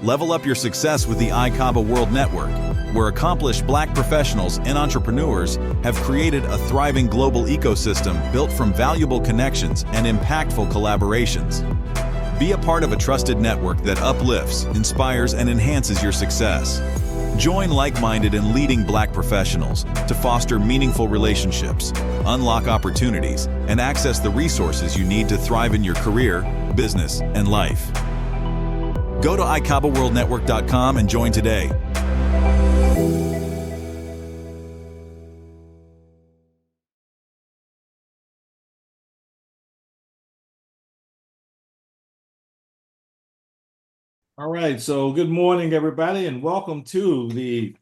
Level up your success with the ICABA World Network, where accomplished Black professionals and entrepreneurs have created a thriving global ecosystem built from valuable connections and impactful collaborations. Be a part of a trusted network that uplifts, inspires, and enhances your success. Join like-minded and leading Black professionals to foster meaningful relationships, unlock opportunities, and access the resources you need to thrive in your career, business, and life. Go to ICABAWorldNetwork.com and join today. All right, so good morning, everybody, and welcome to the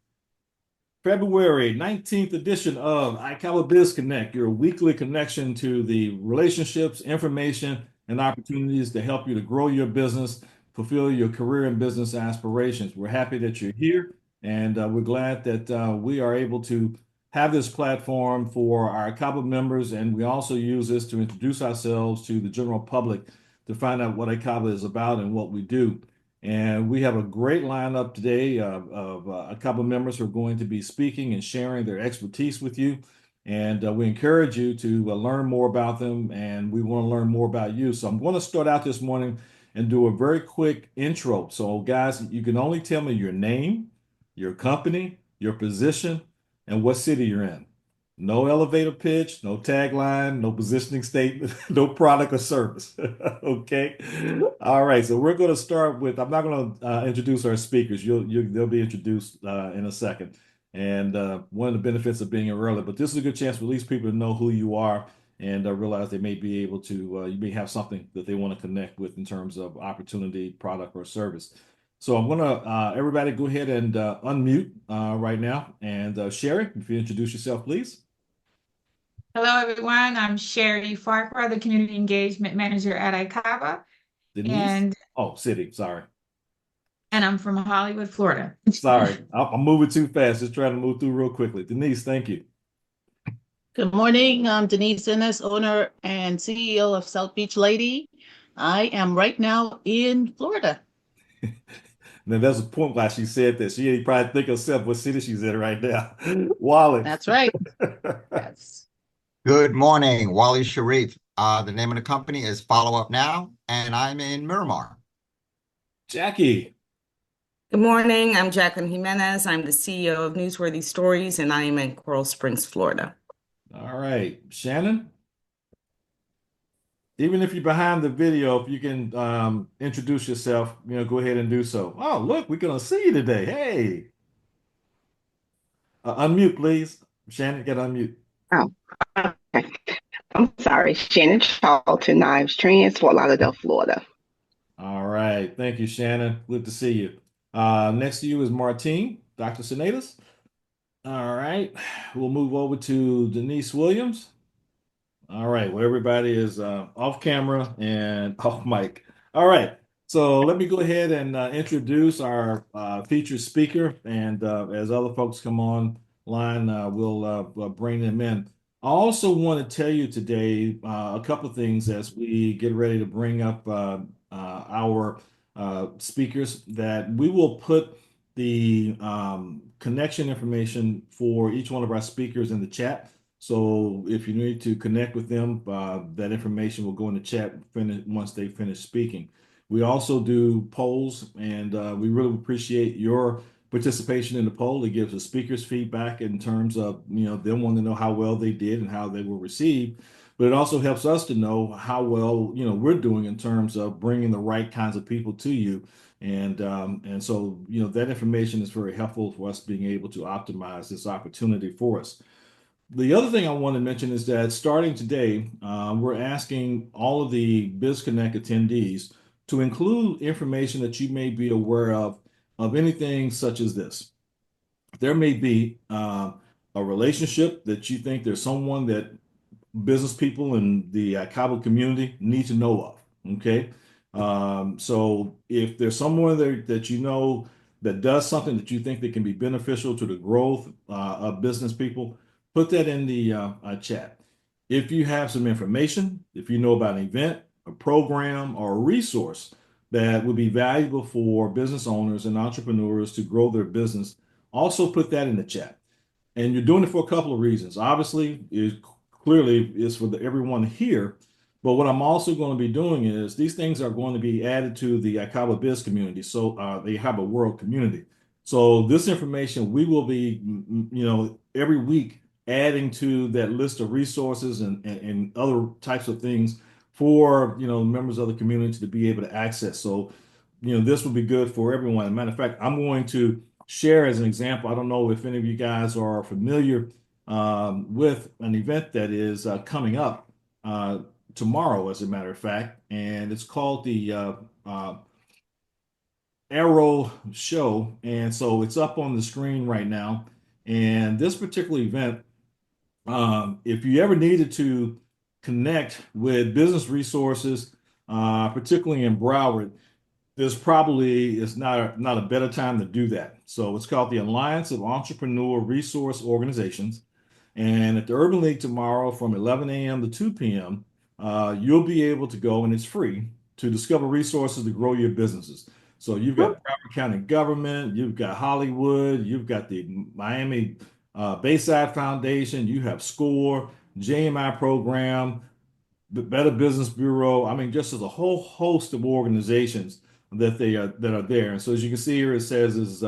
February 19th edition of ICABA Biz Connect, your weekly connection to the relationships, information, and opportunities to help you to grow your business, fulfill your career and business aspirations. We're happy that you're here, and we're glad that we are able to have this platform for our ICABA members, and we also use this to introduce ourselves to the general public to find out what ICABA is about and what we do. And we have a great lineup today of ICABA members who are going to be speaking and sharing their expertise with you. And we encourage you to learn more about them, and we want to learn more about you. So I'm going to start out this morning and do a very quick intro. So guys, you can only tell me your name, your company, your position, and what city you're in. No elevator pitch, no tagline, no positioning statement, no product or service. Okay. All right. So we're going to start with, I'm not going to introduce our speakers. They'll be introduced in a second. And one of the benefits of being here early, but this is a good chance for at least people to know who you are and realize they may be able to, you may have something that they want to connect with in terms of opportunity, product, or service. So I'm going to, everybody go ahead and unmute right now. And Sherry, if you introduce yourself, please. Hello, everyone. I'm Sherry Farquhar, the Community Engagement Manager at ICABA. Denise? City, sorry. And I'm from Hollywood, Florida. Sorry, I'm moving too fast. Just trying to move through real quickly. Denise, thank you. Good morning. I'm Denise Ennis, owner and CEO of South Beach Lady. I am right now in Florida. Now, there's a point why she said that. She probably think herself what city she's in right now. Wally. That's right. Yes. Good morning, Wally Sharif. The name of the company is Follow Up Now, and I'm in Miramar. Jackie. Good morning. I'm Jacqueline Jimenez. I'm the CEO of Newsworthy Stories, and I am in Coral Springs, Florida. All right. Shannon? Even if you're behind the video, if you can introduce yourself, go ahead and do so. Oh, look, we're going to see you today. Hey. Unmute, please. Shannon, you got to unmute. Oh, okay. I'm sorry. Shannon Charlton, Knives Trends, Fort Lauderdale, Florida. All right. Thank you, Shannon. Good to see you. Next to you is Martine, Dr. Sinatus. All right. We'll move over to Denise Williams. All right. Well, everybody is off camera and off mic. All right. So let me go ahead and introduce our featured speaker. And as other folks come online, we'll bring them in. I also want to tell you today a couple of things as we get ready to bring up our speakers, that we will put the connection information for each one of our speakers in the chat. So if you need to connect with them, that information will go in the chat once they finish speaking. We also do polls, and we really appreciate your participation in the poll. It gives the speakers feedback in terms of, them wanting to know how well they did and how they were received. But it also helps us to know how well, we're doing in terms of bringing the right kinds of people to you. And so, that information is very helpful for us being able to optimize this opportunity for us. The other thing I want to mention is that starting today, we're asking all of the BizConnect attendees to include information that you may be aware of anything such as this. There may be a relationship that you think there's someone that business people in the ICABA community need to know of, okay? So if there's someone there that that does something that you think that can be beneficial to the growth of business people, put that in the chat. If you have some information, if you know about an event, a program, or a resource that would be valuable for business owners and entrepreneurs to grow their business, also put that in the chat. And you're doing it for a couple of reasons. Obviously, clearly is for everyone here. But what I'm also going to be doing is these things are going to be added to the ICABA Biz community, so the ICABA World community. So this information we will be, every week adding to that list of resources and other types of things for, members of the community to be able to access. So, this will be good for everyone. As a matter of fact, I'm going to share as an example. I don't know if any of you guys are familiar with an event that is coming up tomorrow, as a matter of fact, and it's called the Arrow Show. And so it's up on the screen right now. And this particular event, if you ever needed to connect with business resources, particularly in Broward, there's probably is not a better time to do that. So it's called the Alliance of Entrepreneur Resource Organizations. And at the Urban League tomorrow from 11 a.m. to 2 p.m., you'll be able to go, and it's free, to discover resources to grow your businesses. So you've got Broward County government, you've got Hollywood, you've got the Miami Bayside Foundation, you have SCORE, JMI program, the Better Business Bureau. I mean, just as a whole host of organizations that are there. And so as you can see here, it says this is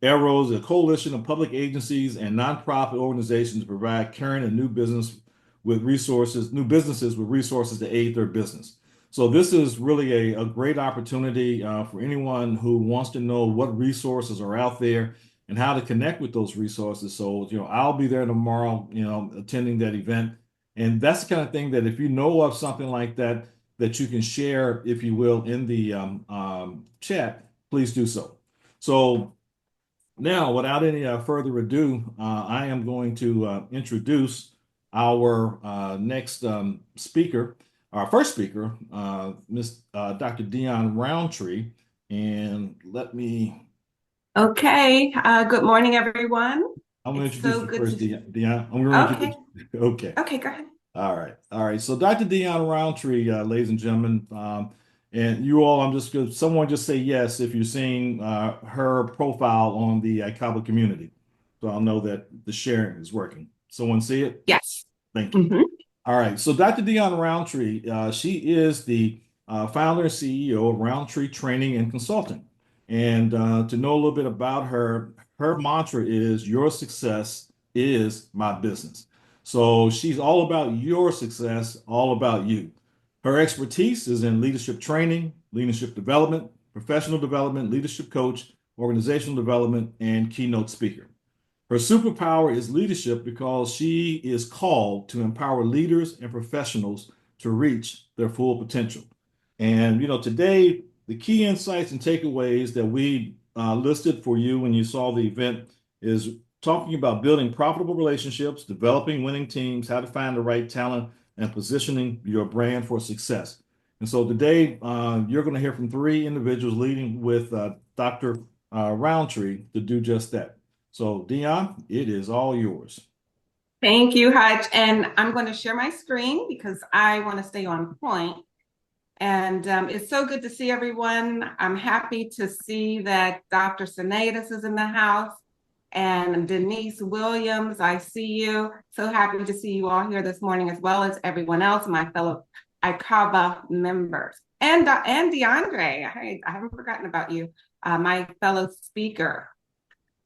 Arrows, a coalition of public agencies and nonprofit organizations to provide current and new businesses with resources to aid their business. So this is really a great opportunity for anyone who wants to know what resources are out there and how to connect with those resources. So, I'll be there tomorrow, attending that event. And that's the kind of thing that if you know of something like that, that you can share, if you will, in the chat, please do so. So now, without any further ado, I am going to introduce our next speaker, our first speaker, Dr. Deeawn Roundtree. And let me... Okay. Good morning, everyone. I'm going to introduce you first, Deeawn. I'm going to introduce you. Okay. Okay, go ahead. All right. So Dr. Deeawn Roundtree, ladies and gentlemen, and you all, I'm just going to, someone just say yes if you're seeing her profile on the ICABA community. So I'll know that the sharing is working. Someone see it? Yes. Thank you. All right. So Dr. Deeawn Roundtree, she is the founder and CEO of Roundtree Training and Consulting. And to know a little bit about her, her mantra is, your success is my business. So she's all about your success, all about you. Her expertise is in leadership training, leadership development, professional development, leadership coach, organizational development, and keynote speaker. Her superpower is leadership because she is called to empower leaders and professionals to reach their full potential. And, today, the key insights and takeaways that we listed for you when you saw the event is talking about building profitable relationships, developing winning teams, how to find the right talent, and positioning your brand for success. And so today, you're going to hear from three individuals leading with Dr. Roundtree to do just that. So Deeawn, it is all yours. Thank you, Hutch. And I'm going to share my screen because I want to stay on point. And it's so good to see everyone. I'm happy to see that Dr. Sinaitis is in the house and Denise Williams, I see you. So happy to see you all here this morning, as well as everyone else, my fellow ICABA members. And DeAndre, I haven't forgotten about you, my fellow speaker.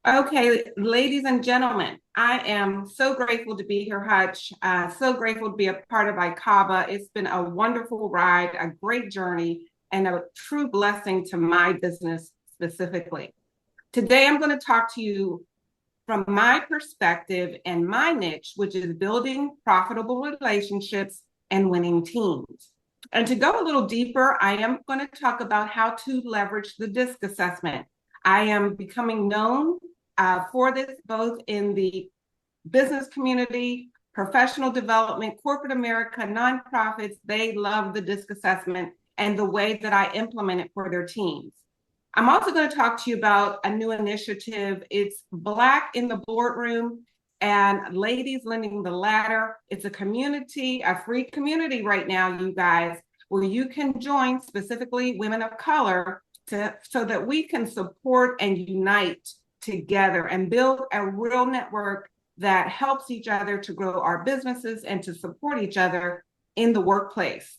Okay, ladies and gentlemen, I am so grateful to be here, Hutch. So grateful to be a part of ICABA. It's been a wonderful ride, a great journey, and a true blessing to my business specifically. Today, I'm going to talk to you from my perspective and my niche, which is building profitable relationships and winning teams. And to go a little deeper, I am going to talk about how to leverage the DISC assessment. I am becoming known for this both in the business community, professional development, corporate America, nonprofits. They love the DISC assessment and the way that I implement it for their teams. I'm also going to talk to you about a new initiative. It's Black in the Boardroom and Ladies Lending the Ladder. It's a community, a free community right now, you guys, where you can join, specifically women of color, so that we can support and unite together and build a real network that helps each other to grow our businesses and to support each other in the workplace.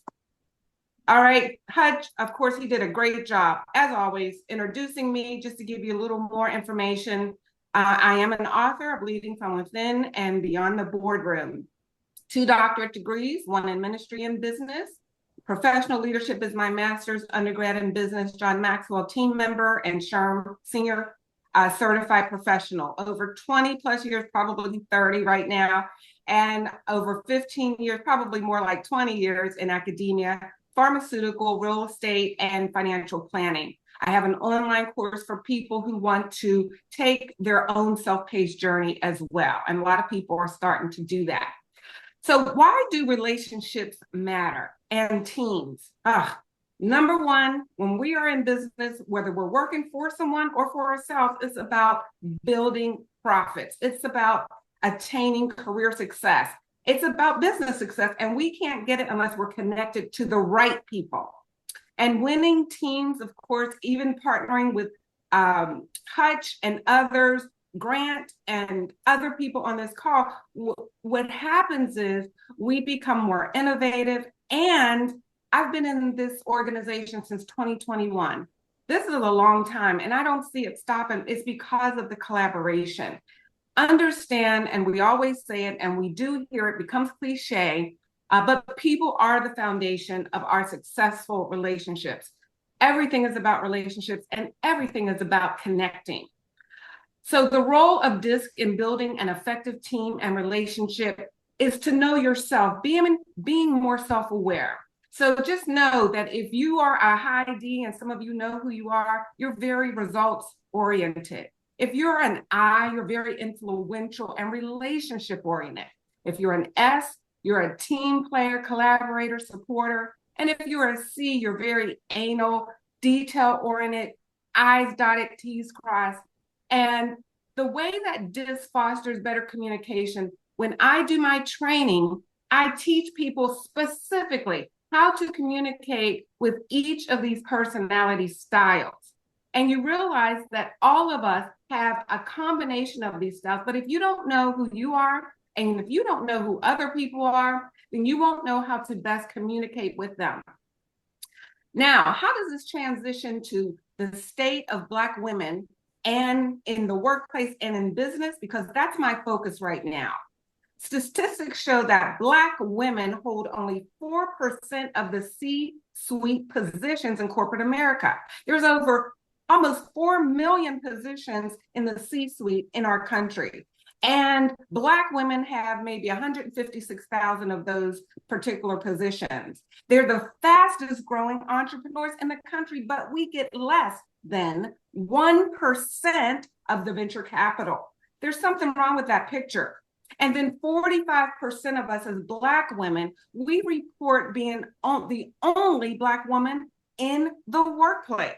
All right, Hutch, of course, he did a great job, as always, introducing me. Just to give you a little more information, I am an author of Leading from Within and Beyond the Boardroom. 2 doctorate degrees, 1 in ministry and business. Professional leadership is my master's, undergrad in business, John Maxwell team member, and SHRM senior certified professional. Over 20 plus years, probably 30 right now, and over 15 years, probably more like 20 years in academia, pharmaceutical, real estate, and financial planning. I have an online course for people who want to take their own self-paced journey as well. And a lot of people are starting to do that. So why do relationships matter and teams? Number one, when we are in business, whether we're working for someone or for ourselves, it's about building profits. It's about attaining career success. It's about business success, and we can't get it unless we're connected to the right people. And winning teams, of course, even partnering with Hutch and others, Grant and other people on this call, what happens is we become more innovative. And I've been in this organization since 2021. This is a long time, and I don't see it stopping. It's because of the collaboration. Understand, and we always say it, and we do hear it, becomes cliche, but people are the foundation of our successful relationships. Everything is about relationships, and everything is about connecting. So the role of DISC in building an effective team and relationship is to know yourself, being more self-aware. So just know that if you are a high D, and some of you know who you are, you're very results-oriented. If you're an I, you're very influential and relationship-oriented. If you're an S, you're a team player, collaborator, supporter. And if you're a C, you're very anal, detail-oriented, I's dotted, T's crossed. And the way that DISC fosters better communication, when I do my training, I teach people specifically how to communicate with each of these personality styles. And you realize that all of us have a combination of these styles, but if you don't know who you are, and if you don't know who other people are, then you won't know how to best communicate with them. Now, how does this transition to the state of Black women and in the workplace and in business? Because that's my focus right now. Statistics show that Black women hold only 4% of the C-suite positions in corporate America. There's over almost 4 million positions in the C-suite in our country. And Black women have maybe 156,000 of those particular positions. They're the fastest growing entrepreneurs in the country, but we get less than 1% of the venture capital. There's something wrong with that picture. And then 45% of us as Black women, we report being the only Black woman in the workplace.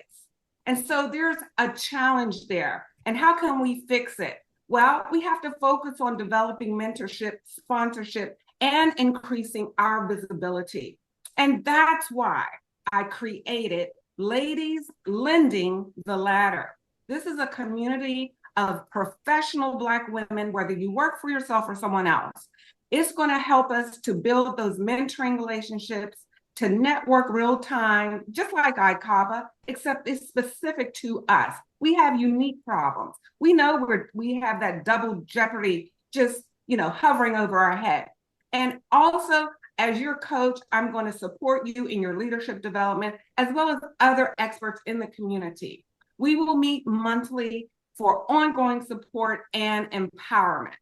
And so there's a challenge there. And how can we fix it? Well, we have to focus on developing mentorship, sponsorship, and increasing our visibility. And that's why I created Ladies Lending the Ladder. This is a community of professional Black women, whether you work for yourself or someone else. It's going to help us to build those mentoring relationships, to network real time, just like ICABA, except it's specific to us. We have unique problems. We know we have that double jeopardy just, hovering over our head. And also, as your coach, I'm going to support you in your leadership development, as well as other experts in the community. We will meet monthly for ongoing support and empowerment.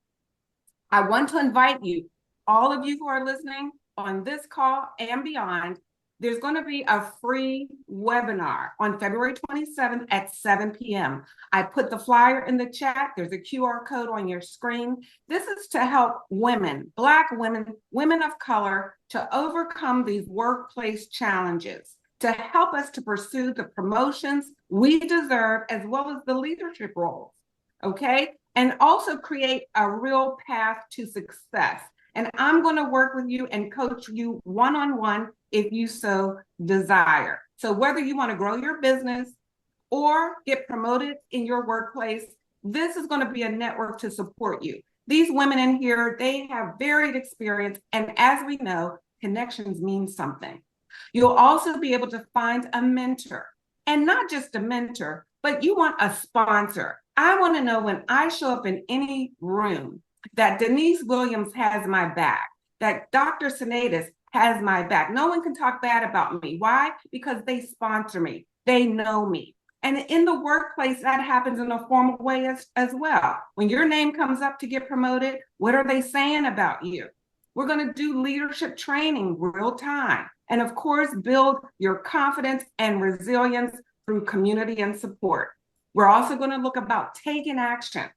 I want to invite you, all of you who are listening on this call and beyond, there's going to be a free webinar on February 27th at 7 p.m. I put the flyer in the chat. There's a QR code on your screen. This is to help women, Black women, women of color, to overcome these workplace challenges, to help us to pursue the promotions we deserve, as well as the leadership roles, okay? And also create a real path to success. And I'm going to work with you and coach you one-on-one if you so desire. So whether you want to grow your business or get promoted in your workplace, this is going to be a network to support you. These women in here, they have varied experience, and as we know, connections mean something. You'll also be able to find a mentor, and not just a mentor, but you want a sponsor. I want to know when I show up in any room that Denise Williams has my back, that Dr. Sinatus has my back. No one can talk bad about me. Why? Because they sponsor me. They know me. And in the workplace, that happens in a formal way as well. When your name comes up to get promoted, what are they saying about you? We're going to do leadership training real time. And of course, build your confidence and resilience through community and support. We're also going to look about taking action.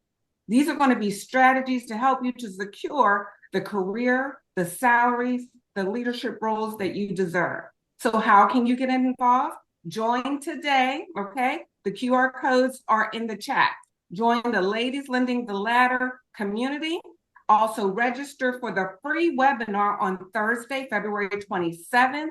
These are going to be strategies to help you to secure the career, the salaries, the leadership roles that you deserve. So how can you get involved? Join today, okay? The QR codes are in the chat. Join the Ladies Lending the Ladder community. Also register for the free webinar on Thursday, February 27th.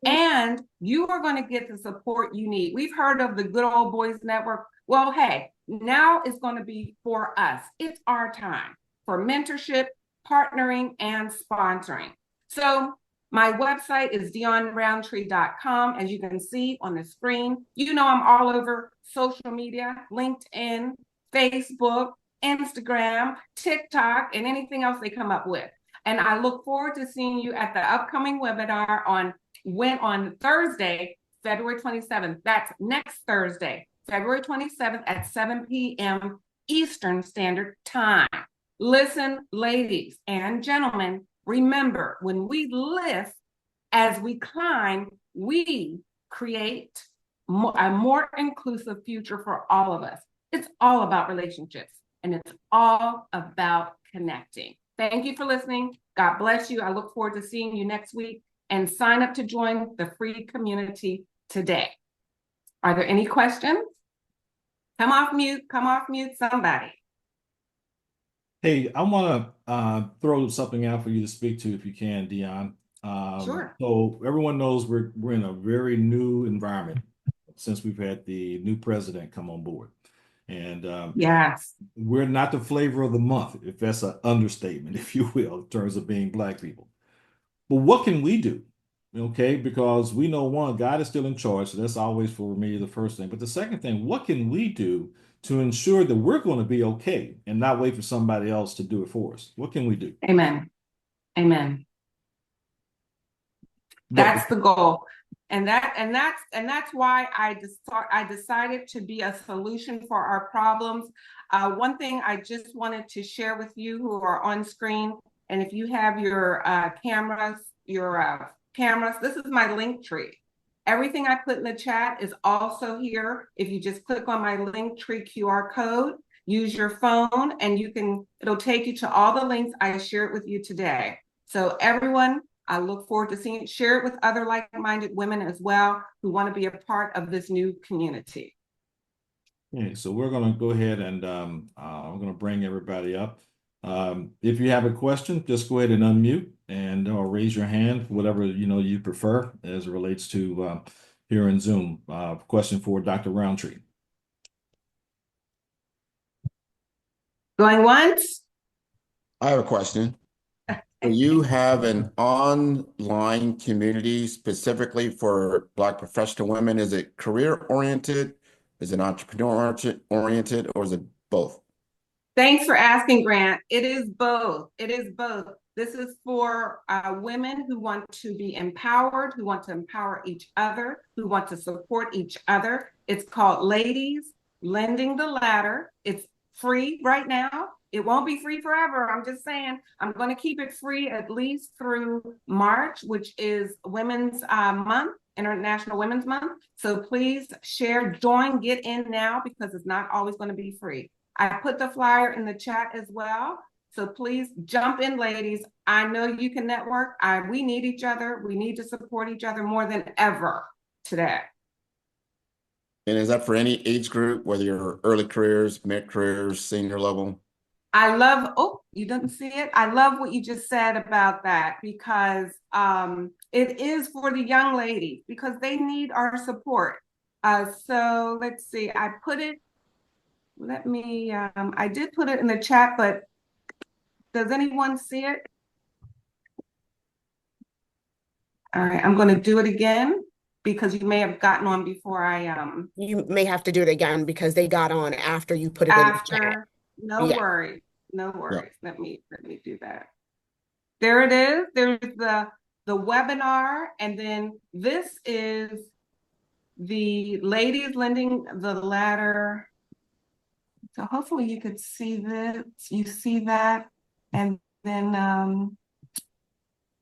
And you are going to get the support you need. We've heard of the Good Old Boys Network. Well, hey, now it's going to be for us. It's our time for mentorship, partnering, and sponsoring. So my website is DeeawnRoundtree.com. As you can see on the screen, you know I'm all over social media, LinkedIn, Facebook, Instagram, TikTok, and anything else they come up with. And I look forward to seeing you at the upcoming webinar on Thursday, February 27th. That's next Thursday, February 27th at 7 p.m. Eastern Standard Time. Listen, ladies and gentlemen, remember, when we lift as we climb, we create a more inclusive future for all of us. It's all about relationships, and it's all about connecting. Thank you for listening. God bless you. I look forward to seeing you next week, and sign up to join the free community today. Are there any questions? Come off mute, somebody. Hey, I want to throw something out for you to speak to if you can, Deeawn. Sure. So everyone knows we're in a very new environment since we've had the new president come on board. And Yes. we're not the flavor of the month, if that's an understatement, if you will, in terms of being Black people. But what can we do? Okay, because we know, one, God is still in charge. So that's always for me the first thing. But the second thing, what can we do to ensure that we're going to be okay and not wait for somebody else to do it for us? What can we do? Amen. Amen. That's the goal. And that's why I decided to be a solution for our problems. One thing I just wanted to share with you who are on screen, and if you have your cameras, this is my link tree. Everything I put in the chat is also here. If you just click on my link tree QR code, use your phone, and it'll take you to all the links I shared with you today. So everyone, I look forward to seeing it. Share it with other like-minded women as well who want to be a part of this new community. Okay, so we're going to go ahead and I'm going to bring everybody up. If you have a question, just go ahead and unmute and raise your hand, whatever you prefer as it relates to here in Zoom. Question for Dr. Roundtree. Going once? I have a question. Do you have an online community specifically for Black professional women? Is it career-oriented? Is it entrepreneur-oriented, or is it both? Thanks for asking, Grant. It is both. It is both. This is for women who want to be empowered, who want to empower each other, who want to support each other. It's called Ladies Lending the Ladder. It's free right now. It won't be free forever. I'm just saying, I'm going to keep it free at least through March, which is Women's Month, International Women's Month. So please share, join, get in now, because it's not always going to be free. I put the flyer in the chat as well. So please jump in, ladies. I know you can network. We need each other. We need to support each other more than ever today. And is that for any age group, whether you're early careers, mid careers, senior level? I love, You didn't see it? I love what you just said about that because it is for the young ladies because they need our support. So let's see, I put it, I did put it in the chat, but does anyone see it? All right, I'm going to do it again because you may have gotten on before I You may have to do it again because they got on after you put it in the chat. after. No Yeah. worries. No worries. Let me do that. There it is. There's the webinar, and then this is the ladies lending the ladder. So hopefully you could see this. You see that, and then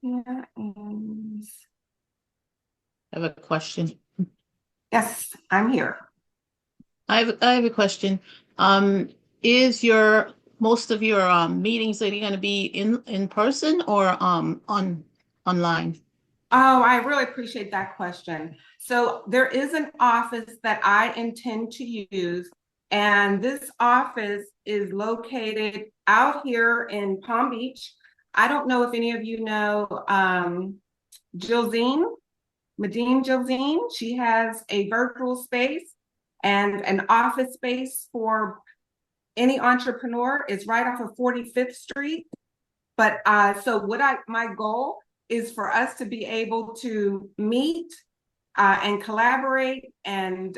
yeah, and I have a question. yes, I'm here. I have a question. Is most of your meetings are going to be in person or online? Oh, I really appreciate that question. So there is an office that I intend to use, and this office is located out here in Palm Beach. I don't know if any of you know Jilzine. She has a virtual space and an office space for any entrepreneur. It's right off of 45th Street. But so my goal is for us to be able to meet and collaborate and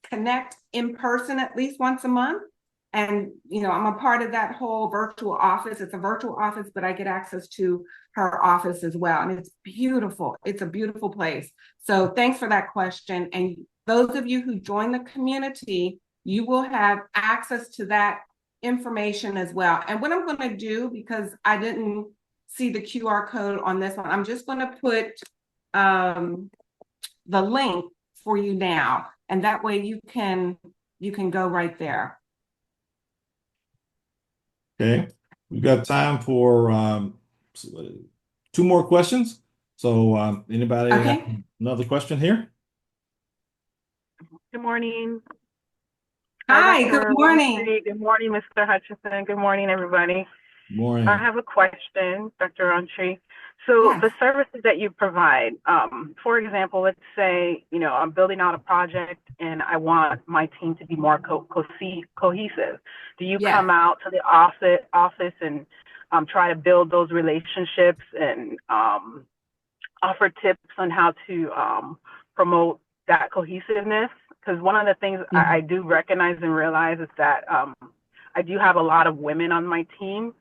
connect in person at least once a month. And, I'm a part of that whole virtual office. It's a virtual office, but I get access to her office as well. And it's beautiful. It's a beautiful place. So thanks for that question. And those of you who join the community, you will have access to that information as well. And what I'm going to do, because I didn't see the QR code on this one, I'm just going to put the link for you now, and that way you can go right there. Okay, we've got time for 2 more questions. So anybody have another question here? Good morning. Hi, Dr. good morning. Roundtree. Good morning, Mr. Hutchinson. Good morning, everybody. Morning. I have a question, Dr. Roundtree. So Yes. the services that you provide, for example, let's say, I'm building out a project and I want my team to be more cohesive. Do you Yes. come out to the office and try to build those relationships and offer tips on how to promote that cohesiveness? Because one of the things I do recognize and realize is that I do have a lot of women on my team.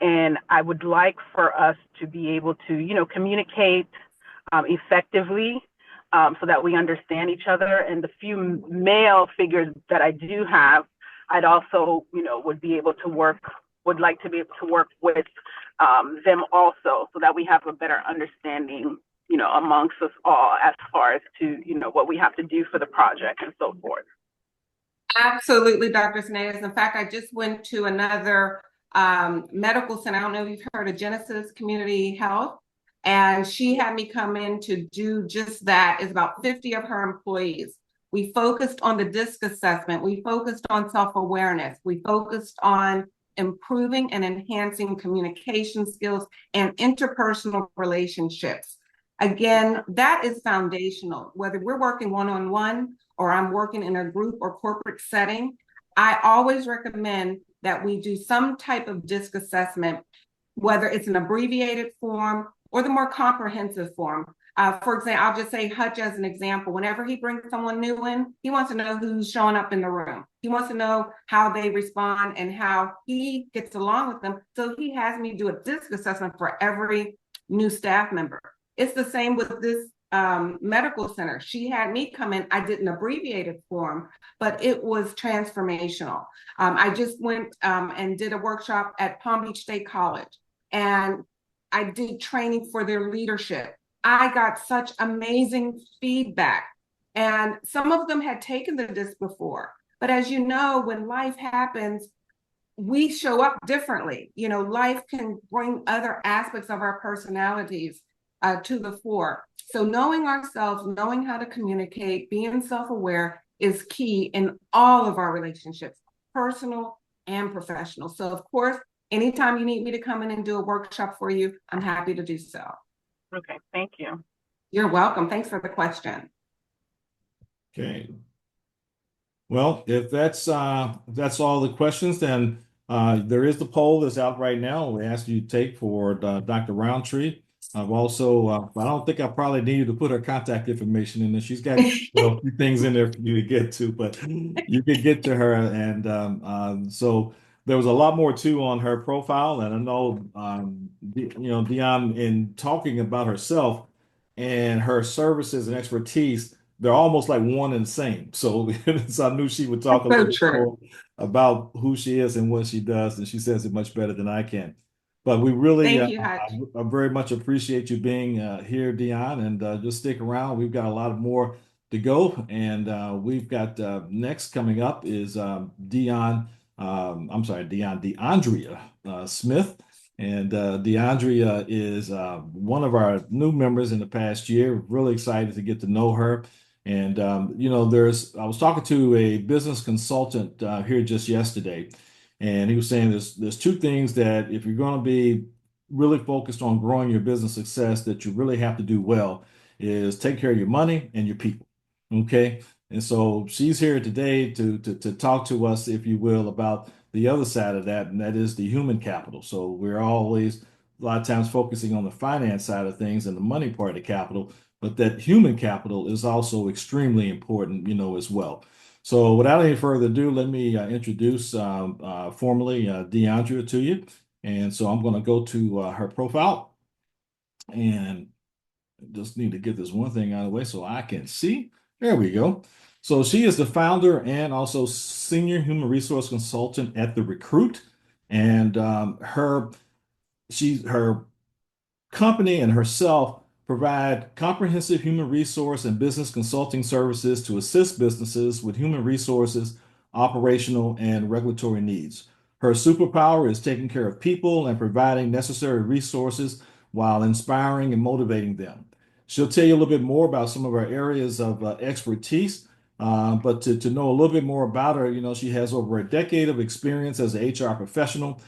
And I would like for us to be able to, communicate effectively so that we understand each other. And the few male figures that I do have, I'd also, would like to be able to work with them also so that we have a better understanding, amongst us all as far as to, what we have to do for the project and so forth. Absolutely, Dr. Sinatus. In fact, I just went to another medical center. I don't know if you've heard of Genesis Community Health, and she had me come in to do just that. It's about 50 of her employees. We focused on the DISC assessment. We focused on self-awareness. We focused on improving and enhancing communication skills and interpersonal relationships. Again, that is foundational. Whether we're working one-on-one or I'm working in a group or corporate setting, I always recommend that we do some type of DISC assessment, whether it's an abbreviated form or the more comprehensive form. For example, I'll just say Hutch as an example. Whenever he brings someone new in, he wants to know who's showing up in the room. He wants to know how they respond and how he gets along with them. So he has me do a DISC assessment for every new staff member. It's the same with this medical center. She had me come in. I did an abbreviated form, but it was transformational. I just went and did a workshop at Palm Beach State College, and I did training for their leadership. I got such amazing feedback, and some of them had taken the DISC before. But as you know, when life happens, we show up differently. Life can bring other aspects of our personalities to the fore. So knowing ourselves, knowing how to communicate, being self-aware is key in all of our relationships, personal and professional. So of course, anytime you need me to come in and do a workshop for you, I'm happy to do so. Okay, thank you. You're welcome. Thanks for the question. Okay. Well, if that's all the questions, then there is the poll that's out right now. We asked you to take for Dr. Roundtree. I've also, I don't think I probably need you to put her contact information in there. She's got a few things in there for you to get to, but you could get to her. And so there was a lot more too on her profile. And I know, Deeawn, in talking about herself and her services and expertise, they're almost like one and the same. So, so I knew she would talk a little bit more about who she is and what she does, and she says it much better than I can. But we really, Thank you, Hutch. I very much appreciate you being here, Deeawn, and just stick around. We've got a lot more to go, and we've got next coming up is Deeawn. DeAndrea Smith. And DeAndrea is one of our new members in the past year. Really excited to get to know her. And I was talking to a business consultant here just yesterday, and he was saying there's two things that if you're going to be really focused on growing your business success, that you really have to do well is take care of your money and your people. Okay. And so she's here today to talk to us, if you will, about the other side of that, and that is the human capital. So we're always a lot of times focusing on the finance side of things and the money part of the capital, but that human capital is also extremely important, as well. So without any further ado, let me introduce formally DeAndre to you. And so I'm going to go to her profile, and just need to get this one thing out of the way so I can see. There we go. So she is the founder and also senior human resource consultant at The Recruit. And her company and herself provide comprehensive human resource and business consulting services to assist businesses with human resources, operational, and regulatory needs. Her superpower is taking care of people and providing necessary resources while inspiring and motivating them. She'll tell you a little bit more about some of our areas of expertise, but to know a little bit more about her, she has over a decade of experience as an HR professional.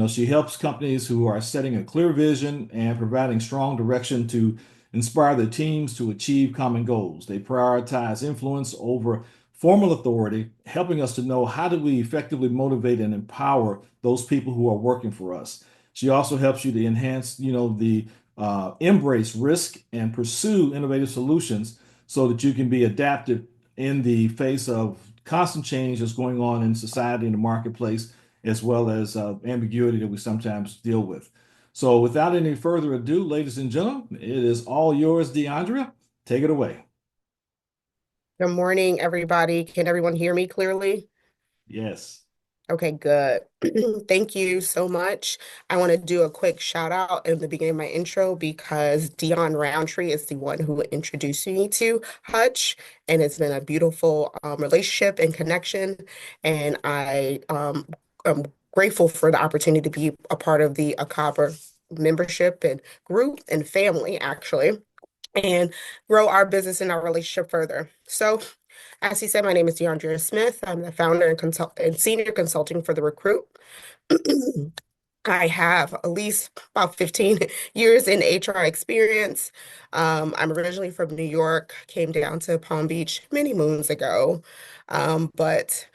She helps companies who are setting a clear vision and providing strong direction to inspire their teams to achieve common goals. They prioritize influence over formal authority, helping us to know how do we effectively motivate and empower those people who are working for us. She also helps you to enhance, the embrace risk and pursue innovative solutions so that you can be adaptive in the face of constant change that's going on in society and the marketplace, as well as ambiguity that we sometimes deal with. So without any further ado, ladies and gentlemen, it is all yours, DeAndrea. Take it away. Good morning, everybody. Can everyone hear me clearly? Yes. Okay, good. Thank you so much. I want to do a quick shout out in the beginning of my intro because Deeawn Roundtree is the one who introduced me to Hutch, and it's been a beautiful relationship and connection. And I am grateful for the opportunity to be a part of the ICABA membership and group and family, actually, and grow our business and our relationship further. So, as he said, my name is DeAndre Smith. I'm the founder and senior consulting for The Recruit. I have at least about 15 years in HR experience. I'm originally from New York, came down to Palm Beach many moons ago. But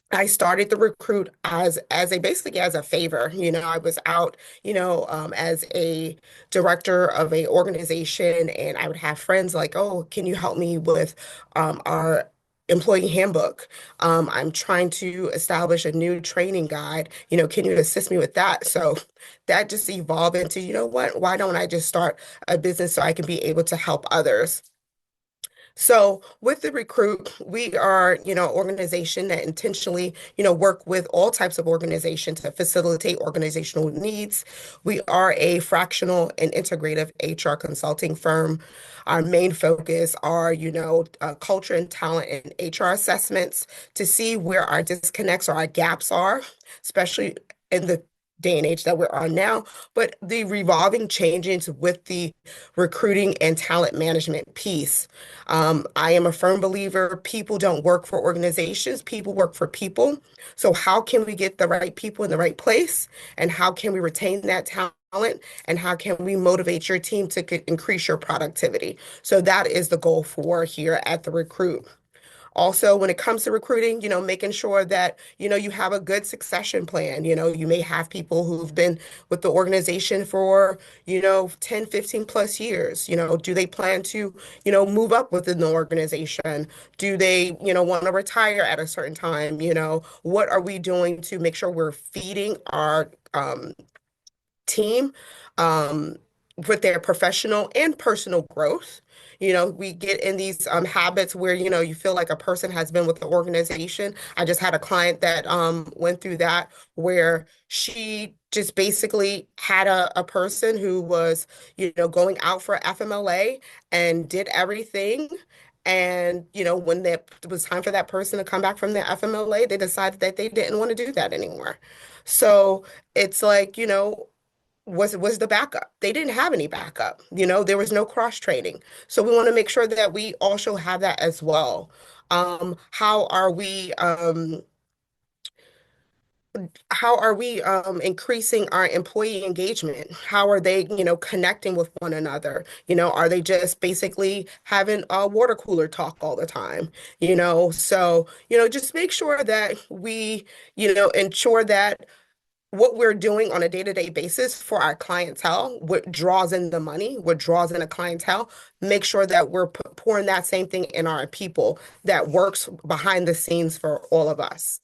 I started The Recruit as basically as a favor. I was out, as a director of a organization, and I would have friends like, "Oh, can you help me with our employee handbook? I'm trying to establish a new training guide. Can you assist me with that?" So that just evolved into, what? Why don't I just start a business so I can be able to help others? So with The Recruit, we are, an organization that intentionally, work with all types of organizations to facilitate organizational needs. We are a fractional and integrative HR consulting firm. Our main focus are, culture and talent and HR assessments to see where our disconnects or our gaps are, especially in the day and age that we're on now, but the revolving changes with the recruiting and talent management piece. I am a firm believer people don't work for organizations, people work for people. So how can we get the right people in the right place? And how can we retain that talent? And how can we motivate your team to increase your productivity? So that is the goal for here at the Recruit. Also, when it comes to recruiting, making sure that, you have a good succession plan. You may have people who've been with the organization for, 10, 15 plus years. Do they plan to, move up within the organization? Do they, want to retire at a certain time? What are we doing to make sure we're feeding our team um, with their professional and personal growth? We get in these habits where, you feel like a person has been with the organization. I just had a client that went through that where she just basically had a person who was, going out for FMLA and did everything. And, when it was time for that person to come back from the FMLA, they decided that they didn't want to do that anymore. So it's like, was the backup. They didn't have any backup. There was no cross training. So we want to make sure that we also have that as well. How are we increasing our employee engagement? How are they, connecting with one another? Are they just basically having a water cooler talk all the time? So, just make sure that we, ensure that what we're doing on a day-to-day basis for our clientele, what draws in the money, what draws in a clientele, make sure that we're pouring that same thing in our people that works behind the scenes for all of us.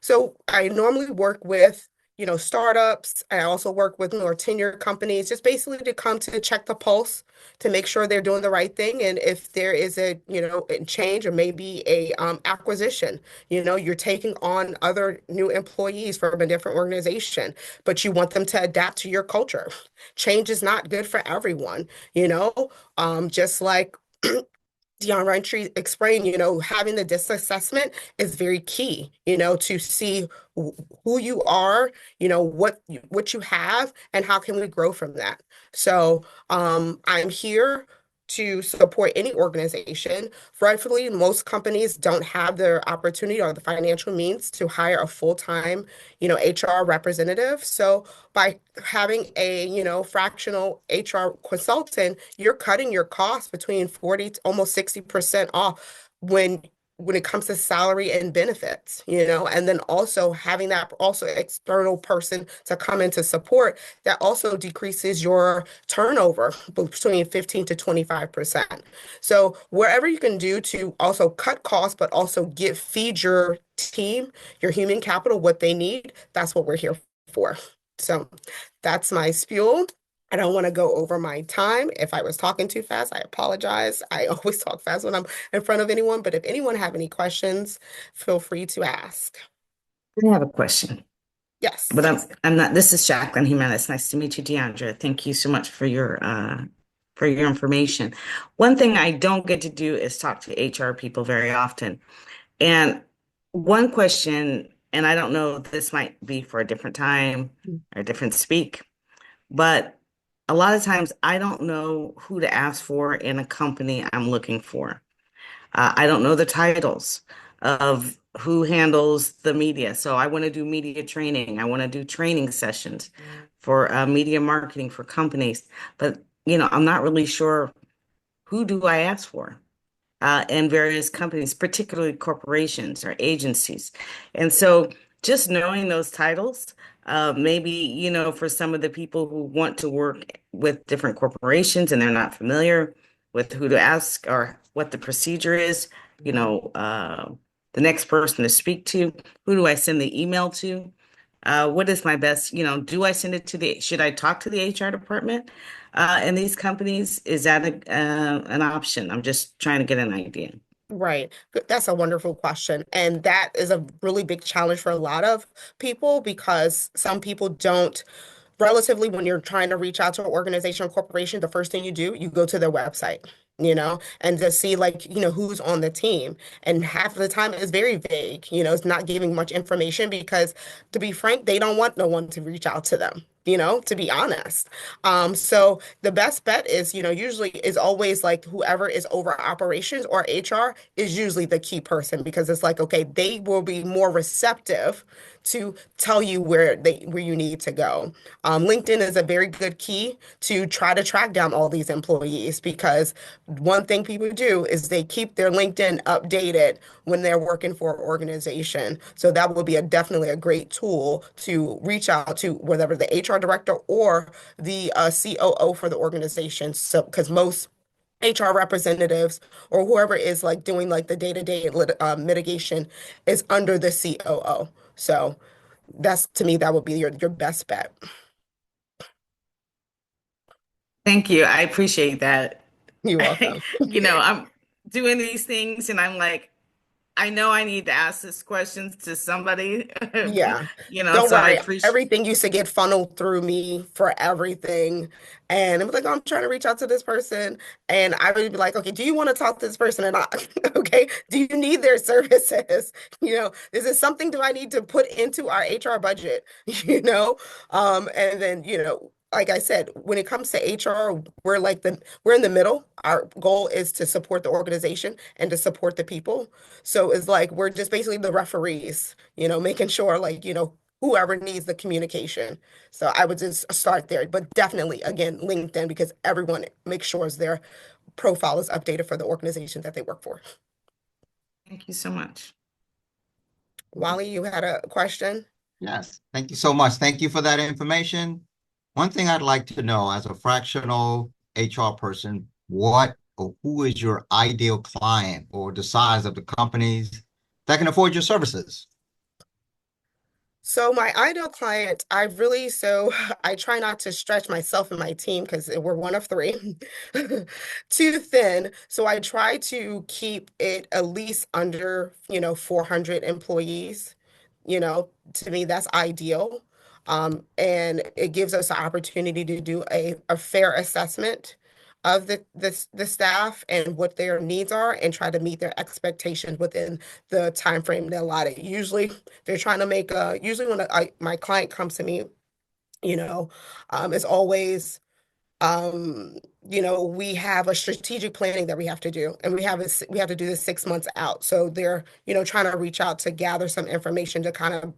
So I normally work with, startups. I also work with more tenured companies, just basically to come to check the pulse, to make sure they're doing the right thing. And if there is a, a change or maybe a acquisition, you're taking on other new employees from a different organization, but you want them to adapt to your culture. Change is not good for everyone, just like Roundtree explained, having the DISC assessment is very key, to see who you are, what you have, and how can we grow from that. So I'm here to support any organization. Rightfully, most companies don't have the opportunity or the financial means to hire a full-time, HR representative. So by having a, fractional HR consultant, you're cutting your costs between 40 to almost 60% off when it comes to salary and benefits, and then also having that also external person to come in to support, that also decreases your turnover between 15 to 25%. So wherever you can do to also cut costs, but also feed your team, your human capital, what they need, that's what we're here for. So that's my spiel. I don't want to go over my time. If I was talking too fast, I apologize. I always talk fast when I'm in front of anyone, but if anyone have any questions, feel free to ask. I have a question. Yes. But I'm not, this is Jacqueline Jimenez. Nice to meet you, DeAndre. Thank you so much for your information. One thing I don't get to do is talk to HR people very often. And one question, and I don't know, this might be for a different time or a different speak, but a lot of times I don't know who to ask for in a company I'm looking for. I don't know the titles of who handles the media. So I want to do media training. I want to do training sessions for media marketing for companies. But, I'm not really sure who do I ask for in various companies, particularly corporations or agencies. And so just knowing those titles, maybe, for some of the people who want to work with different corporations and they're not familiar with who to ask or what the procedure is, the next person to speak to, who do I send the email to? What is my best, do I send it should I talk to the HR department in these companies? Is that an option? I'm just trying to get an idea. Right. That's a wonderful question. And that is a really big challenge for a lot of people because some people don't, relatively, when you're trying to reach out to an organization or corporation, the first thing you do, you go to their website. and to see like, who's on the team. And half of the time it's very vague, it's not giving much information because to be frank, they don't want no one to reach out to them. To be honest. So the best bet is, usually is always like whoever is over operations or HR is usually the key person because it's like, okay, they will be more receptive to tell you where you need to go. LinkedIn is a very good key to try to track down all these employees because one thing people do is they keep their LinkedIn updated when they're working for an organization. So that would be definitely a great tool to reach out to whether the HR director or the COO for the organization. So because most HR representatives or whoever is like doing like the day-to-day mitigation is under the COO. So that's to me, that would be your best bet. Thank you. I appreciate that. You're welcome. I'm doing these things and I'm like, I know I need to ask this questions to somebody, Yeah. Don't so I worry. appreciate. Everything used to get funneled through me for everything. And I'm like, "Oh, I'm trying to reach out to this person." And I would be like, okay, do you want to talk to this person or not? Okay. Do you need their services? Is it something do I need to put into our HR budget? And then, like I said, when it comes to HR, we're in the middle. Our goal is to support the organization and to support the people. So it's like we're just basically the referees, making sure like, whoever needs the communication. So I would just start there, but definitely again, LinkedIn because everyone makes sure their profile is updated for the organization that they work for. Thank you so much. Wally, you had a question? Yes, thank you so much. Thank you for that information. One thing I'd like to know as a fractional HR person, what or who is your ideal client or the size of the companies that can afford your services? So my ideal client, I try not to stretch myself and my team because we're one of three too thin. So I try to keep it at least under, 400 employees. To me, that's ideal. And it gives us the opportunity to do a fair assessment of the staff and what their needs are and try to meet their expectations within the time frame they allotted. Usually they're trying to usually when my client comes to me, it's always, we have a strategic planning that we have to do, and we have to do this 6 months out. So they're, trying to reach out to gather some information to kind of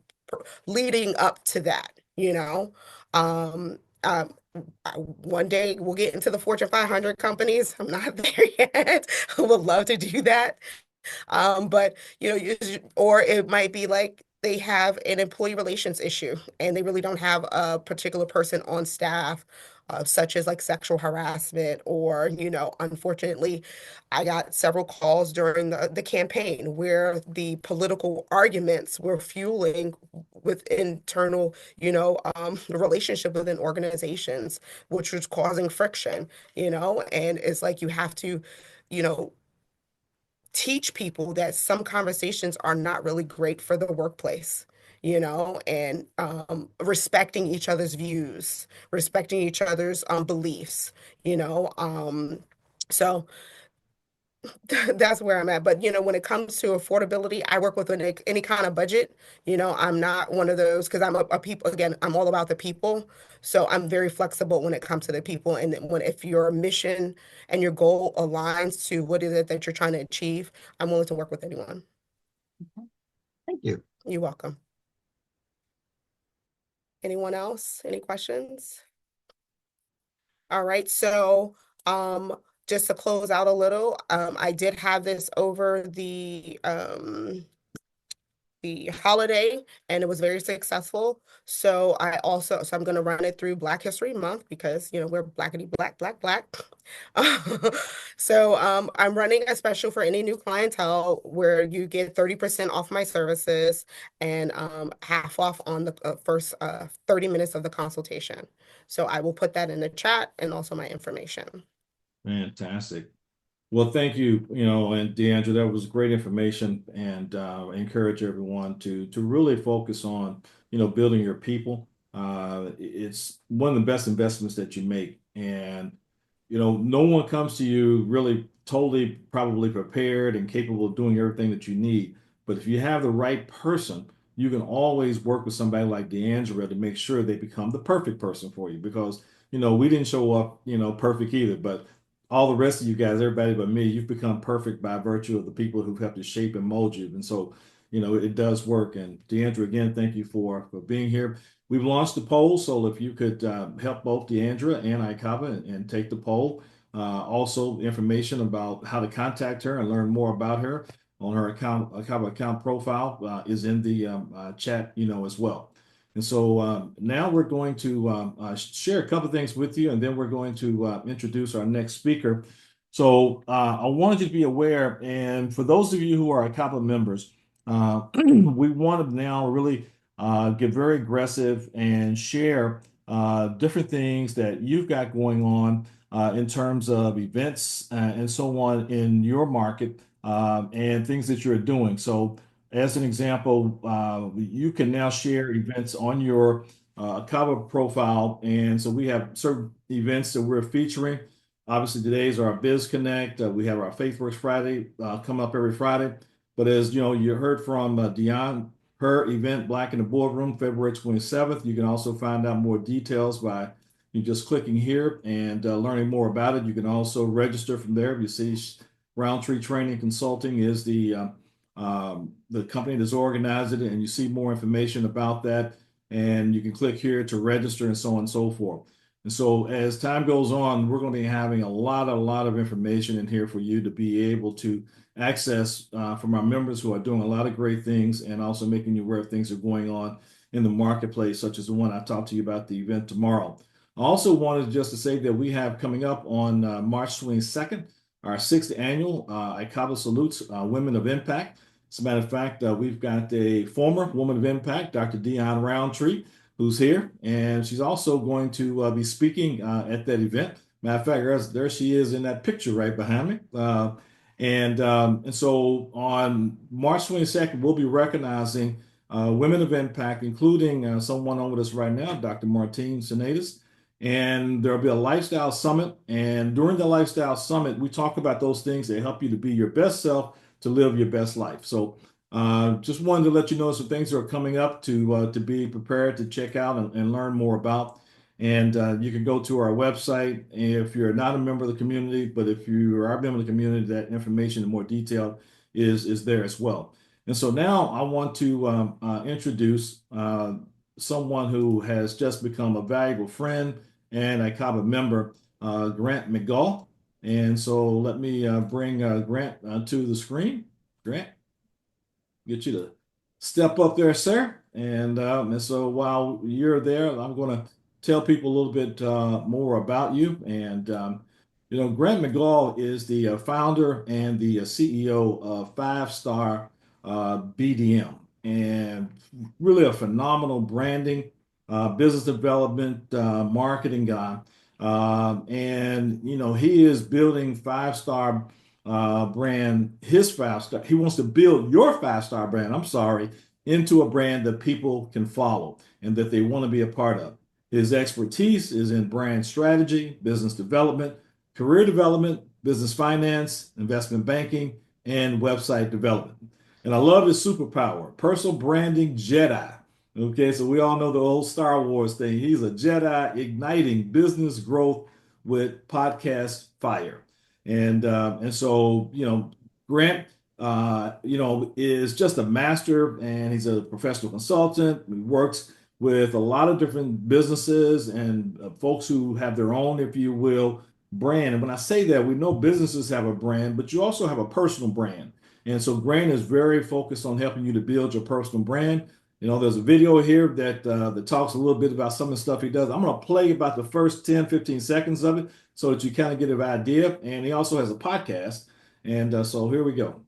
leading up to that, Um, um, one day we'll get into the Fortune 500 companies. I'm not there yet. I would love to do that. But or it might be like they have an employee relations issue and they really don't have a particular person on staff, such as like sexual harassment, or, unfortunately, I got several calls during the campaign where the political arguments were fueling with internal, relationship within organizations, which was causing friction, and it's like you have to, you know, teach people that some conversations are not really great for the workplace, and respecting each other's views, respecting each other's beliefs, you know. So that's where I'm at. But when it comes to affordability, I work with any kind of budget. I'm not one of those because I'm a people again, I'm all about the people. So I'm very flexible when it comes to the people. And if your mission and your goal aligns to what is it that you're trying to achieve, I'm willing to work with anyone. Thank you. You're welcome. Anyone else? Any questions? All right. So just to close out a little, I did have this over the holiday and it was very successful. So I'm going to run it through Black History Month because, we're blackity black, black, black. So I'm running a special for any new clientele where you get 30% off my services and half off on the first 30 minutes of the consultation. So I will put that in the chat and also my information. Fantastic. Well, thank you, and DeAndre, that was great information, and I encourage everyone to really focus on, building your people. It's one of the best investments that you make, and no one comes to you really totally probably prepared and capable of doing everything that you need. But if you have the right person, you can always work with somebody like DeAndre to make sure they become the perfect person for you. Because, we didn't show up, perfect either. But all the rest of you guys, everybody but me, you've become perfect by virtue of the people who've helped to shape and mold you. And so, it does work. And DeAndre, again, thank you for being here. We've launched the poll, so if you could help both DeAndre and ICABA and take the poll. Also, information about how to contact her and learn more about her on her ICABA account profile is in the chat, as well. And so now we're going to share a couple of things with you, and then we're going to introduce our next speaker. So I wanted you to be aware, and for those of you who are ICABA members, we want to now really get very aggressive and share different things that you've got going on in terms of events and so on in your market and things that you're doing. So as an example, you can now share events on your ICABA profile. And so we have certain events that we're featuring. Obviously, today's our Biz Connect. We have our FaithWorks Friday come up every Friday. But as you heard from Deeawn, her event, Black in the Boardroom, February 27th. You can also find out more details by you just clicking here and learning more about it. You can also register from there. You see Roundtree Training Consulting is the company that's organized it, and you see more information about that. And you can click here to register and so on and so forth. And so as time goes on, we're going to be having a lot of information in here for you to be able to access from our members who are doing a lot of great things and also making you aware of things that are going on in the marketplace, such as the one I talked to you about, the event tomorrow. I also wanted just to say that we have coming up on March 22nd, our 6th annual ICABA Salutes Women of Impact. As a matter of fact, we've got a former Woman of Impact, Dr. Deeawn Roundtree, who's here, and she's also going to be speaking at that event. Matter of fact, there she is in that picture right behind me. And so on March 22nd, we'll be recognizing women of impact, including someone on with us right now, Dr. Martine Senatus. And there'll be a lifestyle summit. And during the lifestyle summit, we talk about those things that help you to be your best self, to live your best life. So just wanted to let you know some things that are coming up to be prepared to check out and learn more about. And you can go to our website if you're not a member of the community, but if you are a member of the community, that information in more detail is there as well. And so now I want to introduce someone who has just become a valuable friend and a ICABA member, Grant McGaugh. And so let me bring Grant to the screen. Grant, get you to step up there, sir. And so while you're there, I'm going to tell people a little bit more about you. And, Grant McGaugh is the founder and the CEO of 5-Star BDM, and really a phenomenal branding, business development, marketing guy. And, he is building 5-Star brand, his 5-Star. He wants to build your 5-Star brand, I'm sorry, into a brand that people can follow and that they want to be a part of. His expertise is in brand strategy, business development, career development, business finance, investment banking, and website development. And I love his superpower, personal branding Jedi. Okay, so we all know the old Star Wars thing. He's a Jedi igniting business growth with podcast fire. And so, Grant, is just a master, and he's a professional consultant. He works with a lot of different businesses and folks who have their own, if you will, brand. And when I say that, we know businesses have a brand, but you also have a personal brand. And so Grant is very focused on helping you to build your personal brand. There's a video here that talks a little bit about some of the stuff he does. I'm going to play about the first 10, 15 seconds of it so that you kind of get an idea. And he also has a podcast. And so here we go.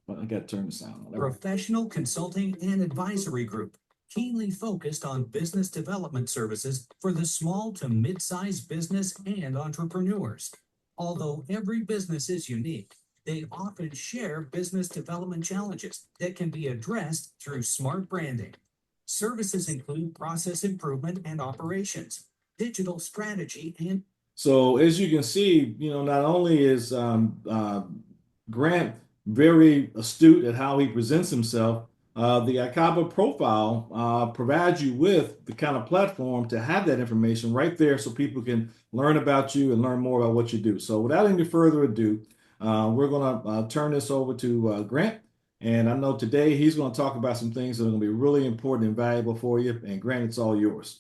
I got to turn the sound on. Professional consulting and advisory group, keenly focused on business development services for the small to mid-sized business and entrepreneurs. Although every business is unique, they often share business development challenges that can be addressed through smart branding. Services include process improvement and operations, digital strategy, and So as you can see, not only is Grant very astute at how he presents himself, the ICABA profile provides you with the kind of platform to have that information right there so people can learn about you and learn more about what you do. So without any further ado, we're going to turn this over to Grant. And I know today he's going to talk about some things that are going to be really important and valuable for you. And Grant, it's all yours.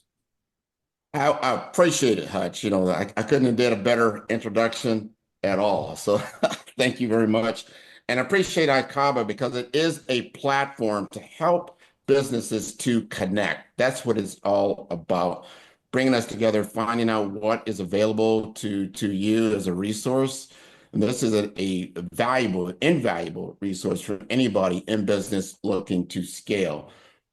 I appreciate it, Hutch. I couldn't have did a better introduction at all. So thank you very much. And I appreciate ICABA because it is a platform to help businesses to connect. That's what it's all about. Bringing us together, finding out what is available to you as a resource. And this is a valuable, invaluable resource for anybody in business looking to scale.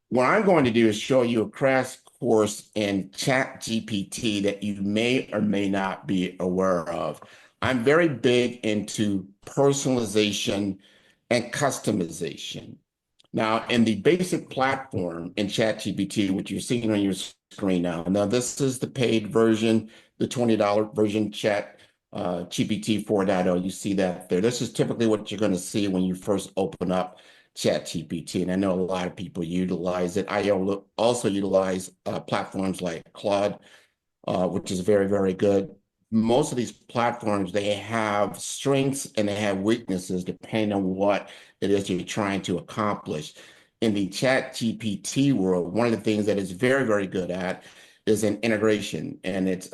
What I'm going to do is show you a crash course in ChatGPT that you may or may not be aware of. I'm very big into personalization and customization. Now, in the basic platform in ChatGPT, which you're seeing on your screen now, this is the paid version, the $20 version Chat GPT 4.0. You see that there. This is typically what you're going to see when you first open up ChatGPT, and I know a lot of people utilize it. I also utilize platforms like Claude, which is very, very good. Most of these platforms, they have strengths and they have weaknesses depending on what it is you're trying to accomplish. In the ChatGPT world, one of the things that it's very, very good at is an integration, and it's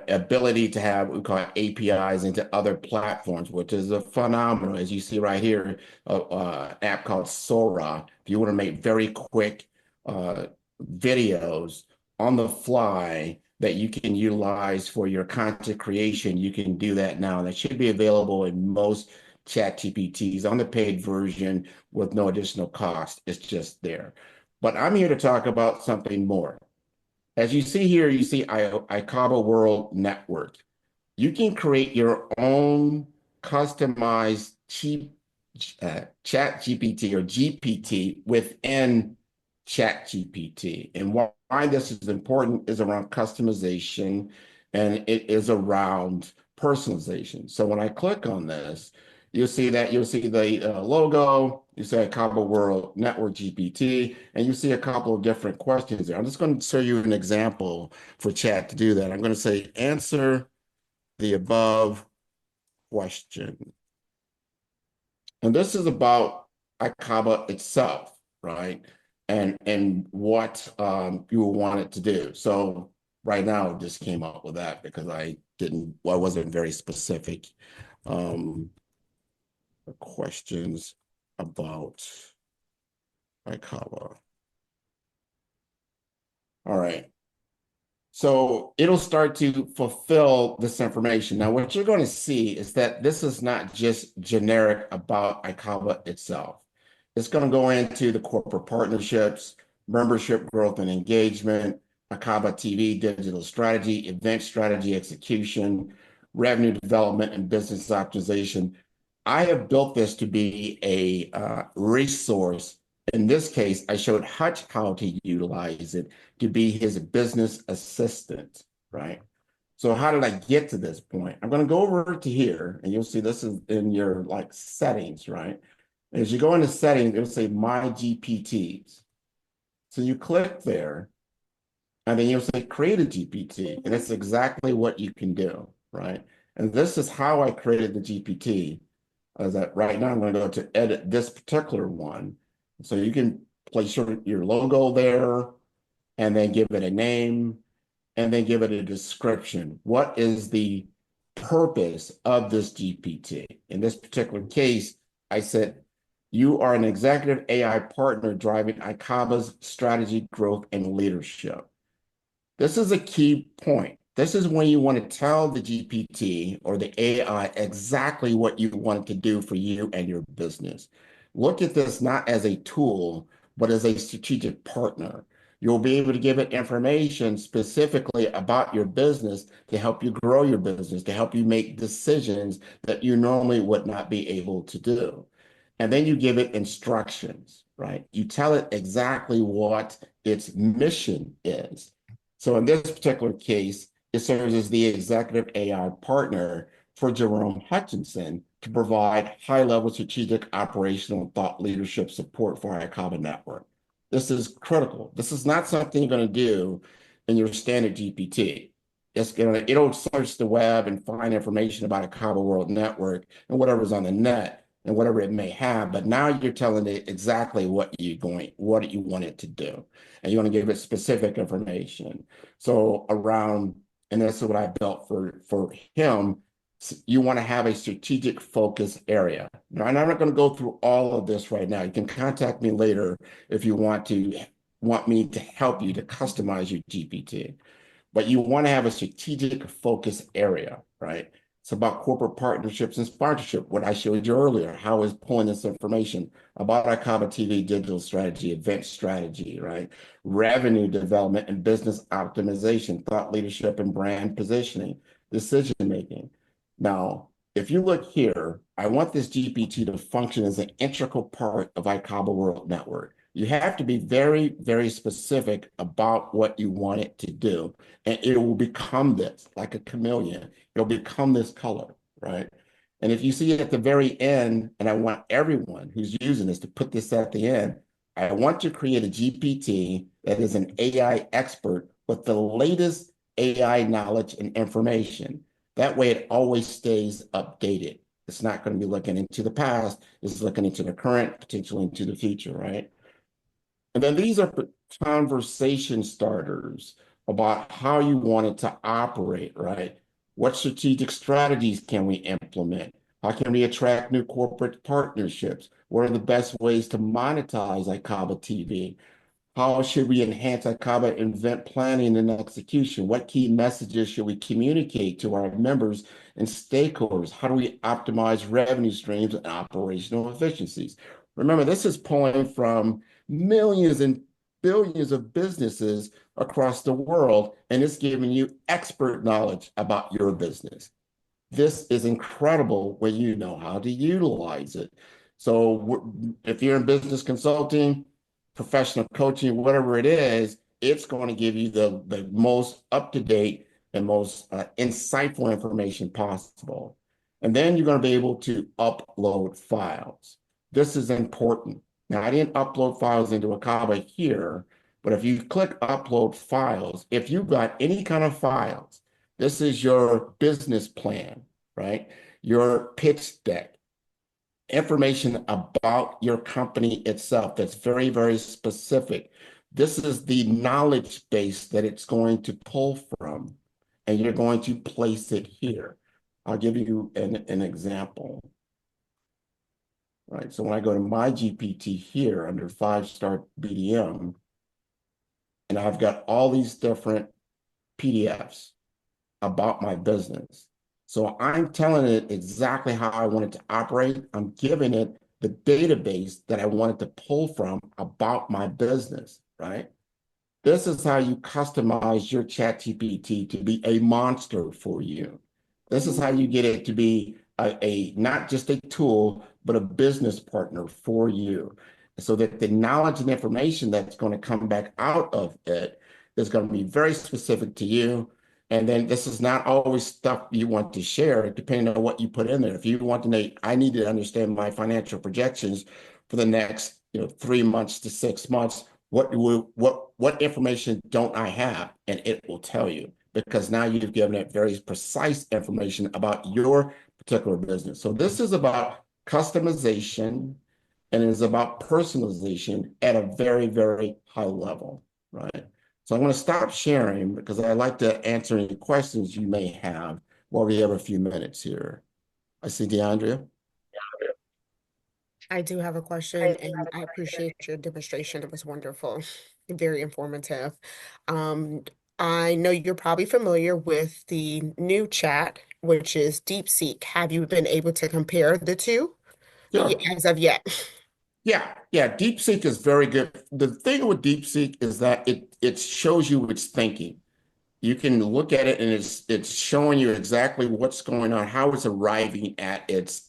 ability to have what we call APIs into other platforms, which is a phenomenal, as you see right here, an app called Sora. If you want to make very quick videos on the fly that you can utilize for your content creation, you can do that now. And that should be available in most ChatGPTs on the paid version with no additional cost. It's just there. But I'm here to talk about something more. As you see here, you see ICABA World Network. You can create your own customized ChatGPT or GPT within ChatGPT. And why this is important is around customization, and it is around personalization. So when I click on this, you'll see the logo, you see ICABA World Network GPT, and you see a couple of different questions there. I'm just going to show you an example for chat to do that. I'm going to say, answer the above question. And this is about ICABA itself, right? And what you will want it to do. So right now, I just came up with that because I wasn't very specific. Questions about ICABA. All right. So it'll start to fulfill this information. Now, what you're going to see is that this is not just generic about ICABA itself. It's going to go into the corporate partnerships, membership growth and engagement, ICABA-TV digital strategy, event strategy execution, revenue development and business optimization. I have built this to be a resource. In this case, I showed Hutch how to utilize it to be his business assistant, right? So how did I get to this point? I'm going to go over to here, and you'll see this is in your settings, right? As you go into settings, it'll say My GPTs. So you click there, and then you'll say Create a GPT, and that's exactly what you can do, right? And this is how I created the GPT. That right now I'm going to go to edit this particular one. So you can place your logo there and then give it a name and then give it a description. What is the purpose of this GPT? In this particular case, I said, you are an executive AI partner driving ICABA's strategy, growth, and leadership. This is a key point. This is when you want to tell the GPT or the AI exactly what you want it to do for you and your business. Look at this not as a tool, but as a strategic partner. You'll be able to give it information specifically about your business to help you grow your business, to help you make decisions that you normally would not be able to do. And then you give it instructions, right? You tell it exactly what its mission is. So in this particular case, it serves as the executive AI partner for Jerome Hutchinson to provide high-level strategic, operational, and thought leadership support for our ICABA network. This is critical. This is not something you're going to do in your standard GPT. It'll search the web and find information about ICABA World Network and whatever's on the net and whatever it may have. But now you're telling it exactly what you want it to do, and you want to give it specific information. So and this is what I built for him. You want to have a strategic focus area. Now, and I'm not going to go through all of this right now. You can contact me later if you want me to help you to customize your GPT. But you want to have a strategic focus area, right? It's about corporate partnerships and sponsorship, what I showed you earlier. How is pulling this information about ICABA-TV digital strategy, event strategy, right? Revenue development and business optimization, thought leadership and brand positioning, decision-making. Now, if you look here, I want this GPT to function as an integral part of ICABA World Network. You have to be very, very specific about what you want it to do. And it will become this, like a chameleon. It'll become this color, right? And if you see it at the very end, and I want everyone who's using this to put this at the end, I want to create a GPT that is an AI expert with the latest AI knowledge and information. That way it always stays updated. It's not going to be looking into the past. It's looking into the current, potentially into the future, right? And then these are conversation starters about how you want it to operate, right? What strategic strategies can we implement? How can we attract new corporate partnerships? What are the best ways to monetize ICABA-TV? How should we enhance ICABA event planning and execution? What key messages should we communicate to our members and stakeholders? How do we optimize revenue streams and operational efficiencies? Remember, this is pulling from millions and billions of businesses across the world, and it's giving you expert knowledge about your business. This is incredible when you know how to utilize it. So if you're in business consulting, professional coaching, whatever it is, it's going to give you the most up-to-date and most insightful information possible. And then you're going to be able to upload files. This is important. Now, I didn't upload files into ICABA here, but if you click upload files, if you've got any kind of files, this is your business plan, right? Your pitch deck, information about your company itself that's very, very specific. This is the knowledge base that it's going to pull from, and you're going to place it here. I'll give you an example. Right, so when I go to my GPT here under 5-star BDM, and I've got all these different PDFs about my business. So I'm telling it exactly how I want it to operate. I'm giving it the database that I want it to pull from about my business, right? This is how you customize your ChatGPT to be a monster for you. This is how you get it to be not just a tool, but a business partner for you, so that the knowledge and information that's going to come back out of it is going to be very specific to you. And then this is not always stuff you want to share, depending on what you put in there. If you want to know, I need to understand my financial projections for the next 3 months to 6 months, what information don't I have? And it will tell you, because now you've given it very precise information about your particular business. So this is about customization, and it is about personalization at a very, very high level, right? So I'm going to stop sharing because I like to answer any questions you may have while we have a few minutes here. I see DeAndre. I do have a question, and I appreciate your demonstration. It was wonderful, very informative. I know you're probably familiar with the new chat, which is DeepSeek. Have you been able to compare the two as of yet? Yeah, DeepSeek is very good. The thing with DeepSeek is that it shows you its thinking. You can look at it and it's showing you exactly what's going on, how it's arriving at its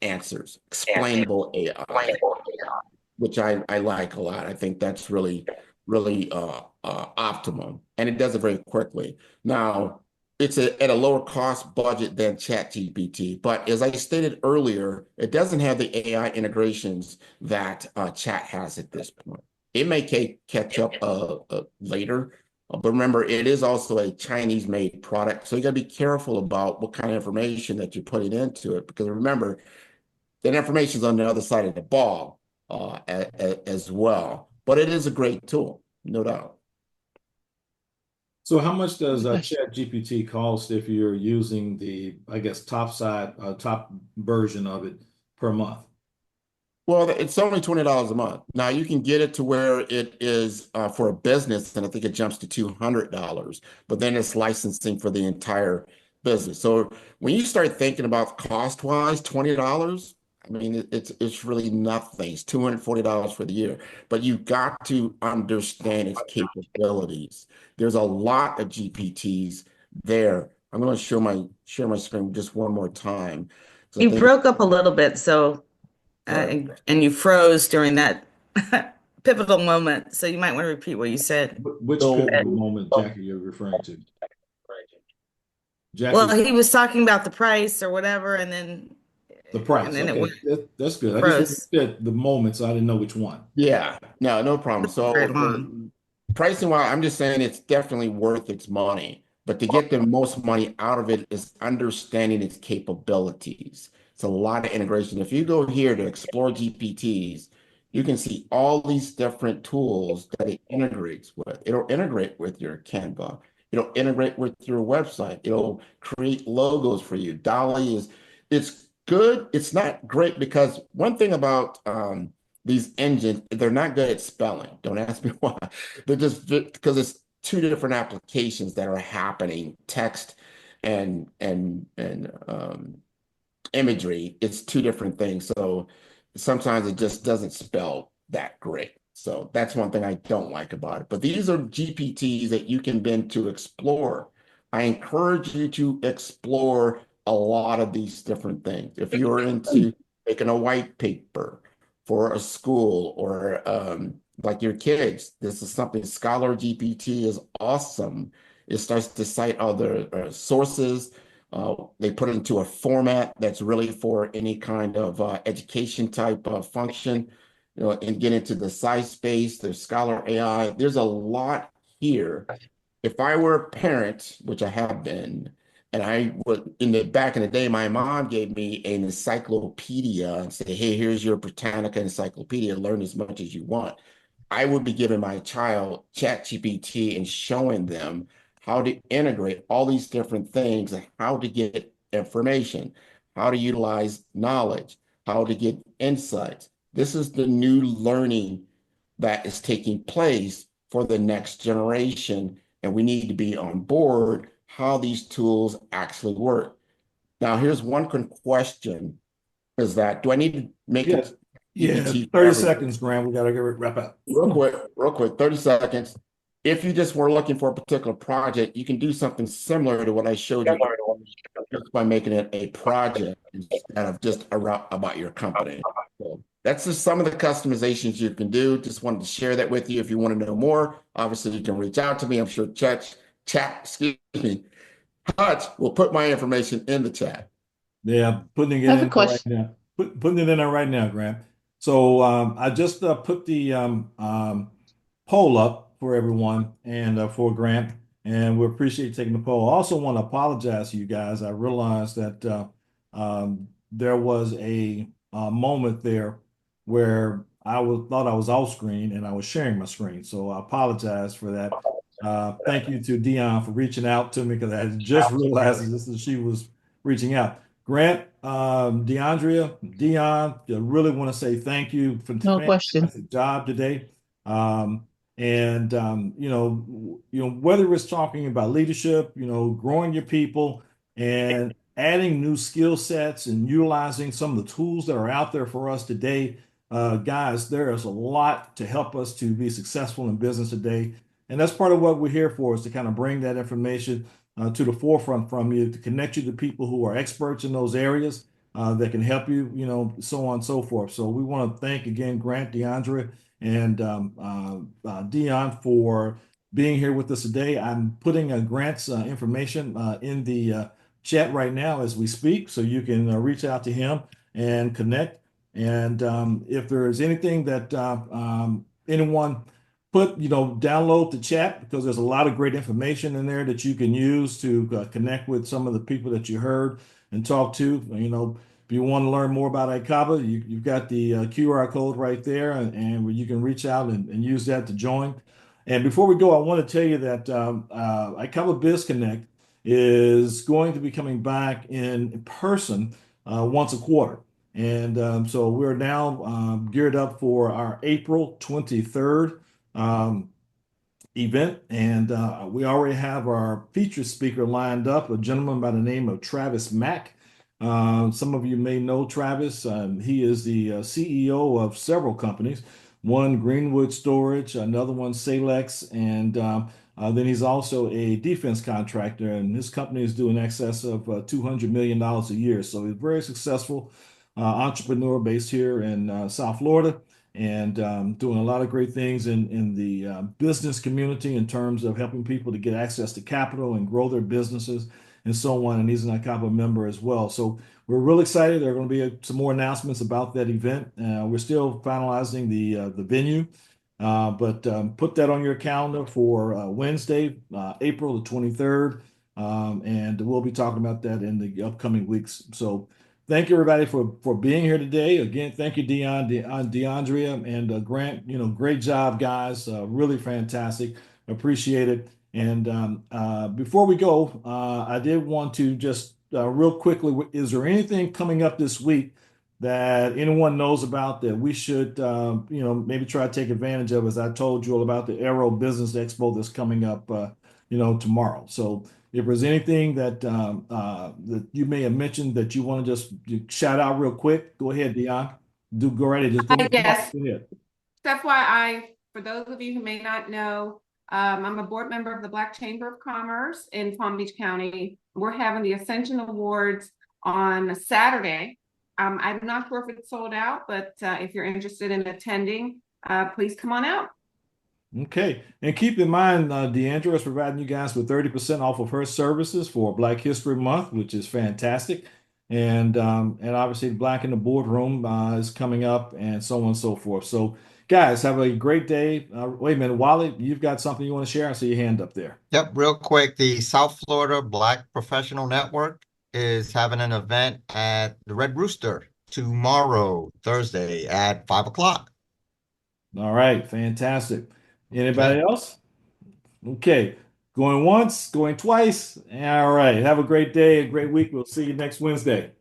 answers, explainable AI, which I like a lot. I think that's really really optimum, and it does it very quickly. Now, it's at a lower cost budget than ChatGPT, but as I stated earlier, it doesn't have the AI integrations that Chat has at this point. It may catch up later, but remember, it is also a Chinese-made product, so you got to be careful about what kind of information that you're putting into it, because remember, that information is on the other side of the ball as well. But it is a great tool, no doubt. So how much does ChatGPT cost if you're using the, I guess, top version of it per month? Well, it's only $20 a month. Now you can get it to where it is for a business, and I think it jumps to $200, but then it's licensing for the entire business. So when you start thinking about cost-wise, $20, I mean, it's really nothing. It's $240 for the year, but you've got to understand its capabilities. There's a lot of GPTs there. I'm going to share my screen just one more time. So You broke up a little bit, so and you froze during that pivotal moment. So you might want to repeat what you said. Which pivotal moment, Jackie, you're referring to? Jackie. Well, he was talking about the price or whatever, and then the price. And then okay, that's good. Froze. I just said the moments. I didn't know which one. Yeah, no problem. So pricing wise, I'm just saying it's definitely worth its money. But to get the most money out of it is understanding its capabilities. It's a lot of integration. If you go here to explore GPTs, you can see all these different tools that it integrates with. It'll integrate with your Canva. It'll integrate with your website. It'll create logos for you. It's good. It's not great because one thing about these engines, they're not good at spelling. Don't ask me why. They're just because it's two different applications that are happening, text and imagery. It's two different things. So sometimes it just doesn't spell that great. So that's one thing I don't like about it. But these are GPTs that you can begin to explore. I encourage you to explore a lot of these different things. If you're into making a white paper for a school or like your kids, this is something Scholar GPT is awesome. It starts to cite other sources. They put it into a format that's really for any kind of education type of function, you know, and get into the size space. There's Scholar AI. There's a lot here. If I were a parent, which I have been, and I would back in the day, my mom gave me an encyclopedia and said, "Hey, here's your Britannica encyclopedia. Learn as much as you want." I would be giving my child ChatGPT and showing them how to integrate all these different things and how to get information, how to utilize knowledge, how to get insights. This is the new learning that is taking place for the next generation, and we need to be on board how these tools actually work. Now, here's one question, is that, do I need to make it? Yeah, 30 seconds, Graham. We got to wrap up. Real quick, 30 seconds. If you just were looking for a particular project, you can do something similar to what I showed you just by making it a project instead of just about your company. So that's just some of the customizations you can do. Just wanted to share that with you. If you want to know more, obviously you can reach out to me. I'm sure Hutch will put my information in the chat. Yeah, putting it in right now. Putting it in there right now, Graham. So I just put the poll up for everyone and for Grant, and we appreciate taking the poll. I also want to apologize to you guys. I realized that there was a moment there where thought I was off screen and I was sharing my screen. So I apologize for that. Thank you to Deeawn for reaching out to me because I just realized she was reaching out. Grant, Deandre, Deeawn, I really want to say thank you for the fantastic job today. You know, whether it's talking about leadership, you know, growing your people and adding new skill sets and utilizing some of the tools that are out there for us today, guys, there is a lot to help us to be successful in business today. And that's part of what we're here for, is to kind of bring that information to the forefront from you, to connect you to people who are experts in those areas that can help you, you know, so on and so forth. So we want to thank again, Grant, Deandre, and Deeawn for being here with us today. I'm putting Grant's information in the chat right now as we speak, so you can reach out to him and connect. And if there is anything that anyone download the chat, because there's a lot of great information in there that you can use to connect with some of the people that you heard and talk to. If you want to learn more about ICABA, you've got the QR code right there, and where you can reach out and use that to join. And before we go, I want to tell you that ICABA Biz Connect is going to be coming back in person once a quarter. And so we're now geared up for our April 23rd event. And we already have our featured speaker lined up, a gentleman by the name of Travis Mack. Some of you may know Travis. He is the CEO of several companies, one Greenwood Storage, another one Salex, and then he's also a defense contractor, and his company is doing in excess of $200 million a year. So he's very successful entrepreneur based here in South Florida, and doing a lot of great things in the business community in terms of helping people to get access to capital and grow their businesses and so on. And he's an ICABA member as well. So we're real excited. There are going to be some more announcements about that event. We're still finalizing the venue, but put that on your calendar for Wednesday, April the 23rd. And we'll be talking about that in the upcoming weeks. So thank you, everybody, for being here today. Again, thank you, Deeawn, DeAndre, and Grant. Great job, guys. Really fantastic. Appreciate it. And before we go, I did want to just real quickly, is there anything coming up this week that anyone knows about that we should, maybe try to take advantage of? As I told you all about the Aero Business Expo that's coming up, tomorrow. So if there's anything that that you may have mentioned that you want to just shout out real quick, go ahead, Deeawn. Go right ahead. Just go ahead. FYI, for those of you who may not know, I'm a board member of the Black Chamber of Commerce in Palm Beach County. We're having the Ascension Awards on Saturday. I'm not sure if it's sold out, but if you're interested in attending, please come on out. Okay. And keep in mind, DeAndre is providing you guys with 30% off of her services for Black History Month, which is fantastic. And obviously Black in the Boardroom is coming up, and so on and so forth. So guys, have a great day. Wait a minute, Wally, you've got something you want to share? I see your hand up there. Yep, real quick. The South Florida Black Professional Network is having an event at the Red Rooster tomorrow, Thursday at 5 o'clock. All right, fantastic. Anybody else? Okay, going once, going twice. All right, have a great day, a great week. We'll see you next Wednesday.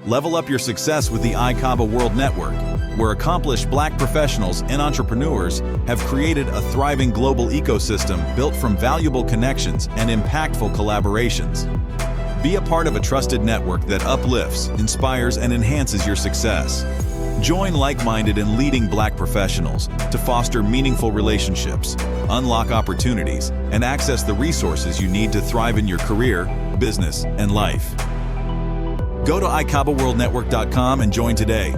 Level up your success with the ICABA World Network, where accomplished Black professionals and entrepreneurs have created a thriving global ecosystem built from valuable connections and impactful collaborations. Be a part of a trusted network that uplifts, inspires, and enhances your success. Join like-minded and leading Black professionals to foster meaningful relationships, unlock opportunities, and access the resources you need to thrive in your career, business, and life. Go to ICABAWorldNetwork.com and join today.